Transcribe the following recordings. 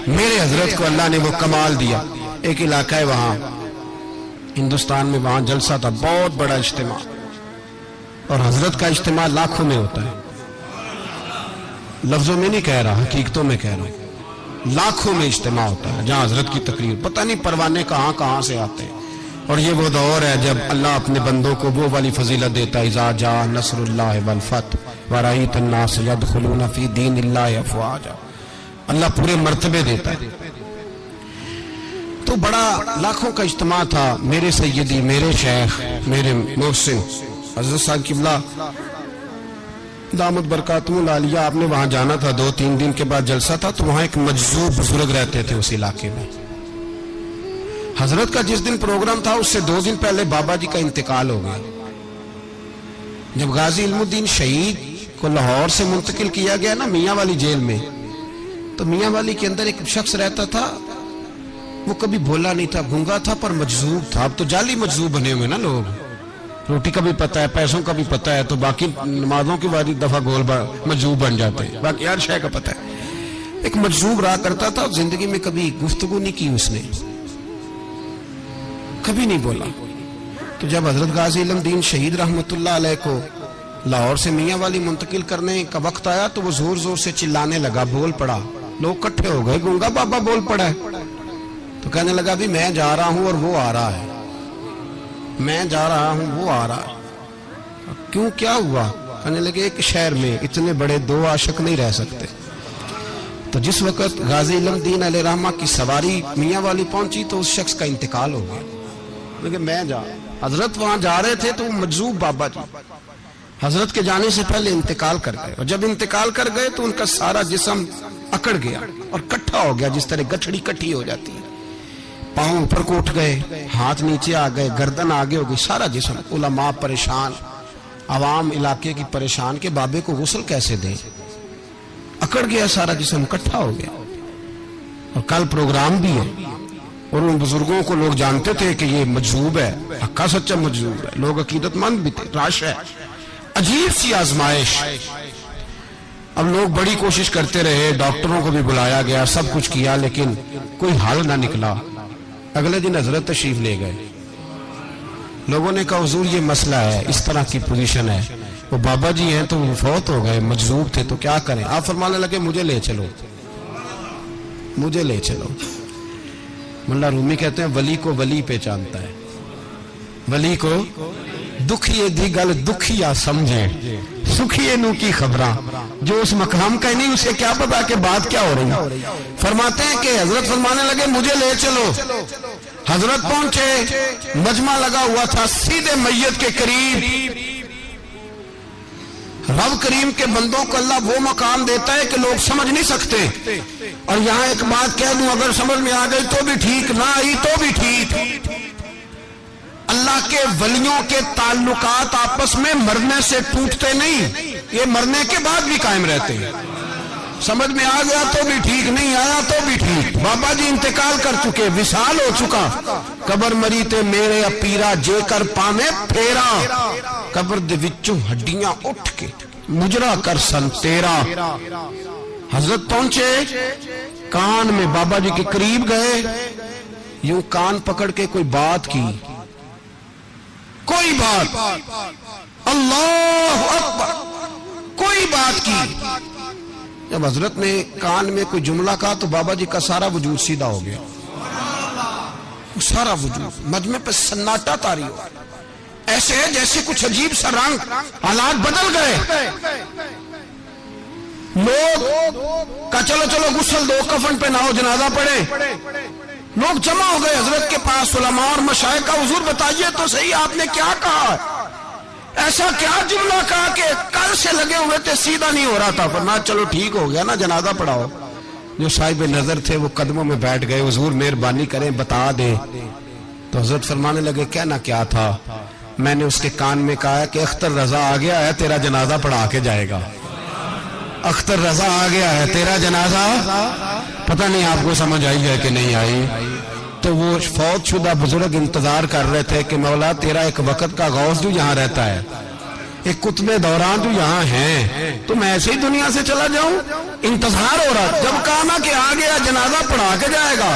میرے حضرت کو اللہ نے وہ کمال دیا. ایک علاقہ ہے وہاں ہندوستان میں, وہاں جلسہ تھا, بہت بڑا اجتماع, اور حضرت کا اجتماع لاکھوں میں ہوتا ہے. لفظوں میں نہیں کہہ رہا, حقیقتوں میں کہہ رہا ہوں. لاکھوں میں اجتماع ہوتا ہے جہاں حضرت کی تقریر, پتہ نہیں پروانے کہاں کہاں سے آتے ہیں. اور یہ وہ دور ہے جب اللہ اپنے بندوں کو وہ والی فضیلت دیتا ہے, اذا جاء نصر اللہ والفتح ورأیت الناس يدخلون فی دین اللہ افواجا. اللہ پورے مرتبے دیتا ہے. تو بڑا لاکھوں کا اجتماع تھا. میرے سیدی, میرے شیخ, میرے محسن حضرت صاحب قبلہ دامت برکاتہم العالیہ, آپ نے وہاں جانا تھا. 2-3 دن کے بعد جلسہ تھا, تو وہاں ایک مجذوب بزرگ رہتے تھے اس علاقے میں. حضرت کا جس دن پروگرام تھا اس سے 2 دن پہلے بابا جی کا انتقال ہو گیا. جب غازی علم الدین شہید کو لاہور سے منتقل کیا گیا نا میاں والی جیل میں, تو میاں والی کے اندر ایک شخص رہتا تھا, وہ کبھی بولا نہیں تھا, گونگا تھا پر مجذوب تھا. اب تو جعلی مجذوب بنے ہوئے نا لوگ, روٹی کا بھی پتہ ہے, پیسوں کا بھی پتہ ہے, تو باقی نمازوں کی باری دفعہ گول مجذوب بن جاتے ہیں, باقی ہر شے کا پتہ ہے. ایک مجذوب رہا کرتا تھا, زندگی میں کبھی گفتگو نہیں کی اس نے, کبھی نہیں بولا. تو جب حضرت غازی علم الدین شہید رحمت اللہ علیہ کو لاہور سے میاں والی منتقل کرنے کا وقت آیا, تو وہ زور زور سے چلانے لگا, بول پڑا. لوگ کٹھے ہو گئے, گونگا بابا بول پڑا ہے. تو کہنے لگا بھی میں جا رہا ہوں اور وہ آ رہا ہے, میں جا رہا ہوں وہ آ رہا ہے. کیوں, کیا ہوا؟ کہنے لگے ایک شہر میں اتنے بڑے 2 عاشق نہیں رہ سکتے. تو جس وقت غازی علم الدین علیہ رحمہ کی سواری میاں والی پہنچی تو اس شخص کا انتقال ہو گیا. لیکن میں حضرت وہاں جا رہے تھے, تو مجذوب بابا جی حضرت کے جانے سے پہلے انتقال کر گئے, اور جب انتقال کر گئے تو ان کا سارا جسم اکڑ گیا اور کٹھا ہو گیا, جس طرح گٹھڑی کٹھی ہو جاتی ہے. پاؤں اوپر کو اٹھ گئے, ہاتھ نیچے آ گئے, گردن آگے ہو گئی, سارا جسم. علماء پریشان, عوام علاقے کی پریشان کہ بابے کو غسل کیسے دیں, اکڑ گیا سارا جسم, کٹھا ہو گیا. اور کل پروگرام بھی ہے, اور ان بزرگوں کو لوگ جانتے تھے کہ یہ مجذوب ہے, حقا سچا مجذوب ہے. لوگ عقیدت مند بھی تھے. راش ہے, عجیب سی آزمائش. اب لوگ بڑی کوشش کرتے رہے, ڈاکٹروں کو بھی بلایا گیا, سب کچھ کیا, لیکن کوئی حل نہ نکلا. اگلے دن حضرت تشریف لے گئے. لوگوں نے کہا حضور یہ مسئلہ ہے, اس طرح کی پوزیشن ہے. وہ بابا جی ہیں تو وہ فوت ہو گئے, مجذوب تھے, تو کیا کریں؟ آپ فرمانے لگے مجھے لے چلو, مجھے لے چلو. ملا رومی کہتے ہیں ولی کو ولی پہچانتا ہے, ولی کو دکھیے دی گل دکھیا سمجھیں, سکھیے نو کی خبراں. جو اس مقام کا ہی نہیں اسے کیا پتا کہ بات کیا ہو رہی ہے. فرماتے ہیں کہ حضرت فرمانے لگے مجھے لے چلو. حضرت پہنچے, مجمع لگا ہوا تھا سیدھے میت کے قریب. رب کریم کے بندوں کو اللہ وہ مقام دیتا ہے کہ لوگ سمجھ نہیں سکتے. اور یہاں ایک بات کہہ دوں, اگر سمجھ میں آ گئی تو بھی ٹھیک, نہ آئی تو بھی ٹھیک. اللہ کے ولیوں کے تعلقات آپس میں مرنے سے ٹوٹتے نہیں, یہ مرنے کے بعد بھی قائم رہتے ہیں. سمجھ میں آ گیا تو بھی ٹھیک, نہیں آیا تو بھی ٹھیک. بابا جی انتقال کر چکے, وصال ہو چکا. قبر مری تے میرے پیرا جے کر پانے پھیرا, قبر دے وچوں ہڈیاں اٹھ کے مجرا کر سن تیرا. حضرت پہنچے, کان میں بابا جی کے قریب گئے, یوں کان پکڑ کے کوئی بات کی, کوئی بات, اللہ اکبر, کوئی بات کی. جب حضرت نے کان میں کوئی جملہ کہا تو بابا جی کا سارا وجود سیدھا ہو گیا, سارا وجود. مجمع پہ سناٹا طاری ہو, ایسے ہے جیسے کچھ عجیب سا رنگ, حالات بدل گئے. لوگ کہا چلو چلو غسل دو, کفن پہ نہ ہو, جنازہ پڑھے. لوگ جمع ہو گئے حضرت کے پاس, علماء اور مشائخ کا. حضور بتائیے تو صحیح آپ نے کیا کہا, ایسا کیا جملہ کہا کہ کل سے لگے ہوئے تھے سیدھا نہیں ہو رہا تھا. فرمایا چلو ٹھیک ہو گیا نا, جنازہ پڑھاؤ. جو صاحب نظر تھے وہ قدموں میں بیٹھ گئے, حضور مہربانی کریں بتا دیں. تو حضرت فرمانے لگے کہنا کیا تھا؟ میں نے اس کے کان میں کہا کہ اختر رضا آ گیا ہے, تیرا جنازہ پڑھا کے جائے گا. اختر رضا آ گیا ہے, تیرا جنازہ. پتہ نہیں آپ کو سمجھ آئی ہے کہ نہیں آئی. تو وہ فوت شدہ بزرگ انتظار کر رہے تھے کہ مولا تیرا ایک وقت کا غوث جو یہاں رہتا ہے, ایک قطب دوران جو یہاں ہیں تو میں ایسے ہی دنیا سے چلا جاؤں؟ انتظار ہو رہا. جب کہا نا کہ آ گیا جنازہ پڑھا کے جائے گا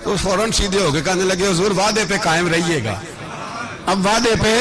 تو فوراً سیدھے ہو کے کہنے لگے حضور وعدے پہ قائم رہیے گا. اب وعدے پہ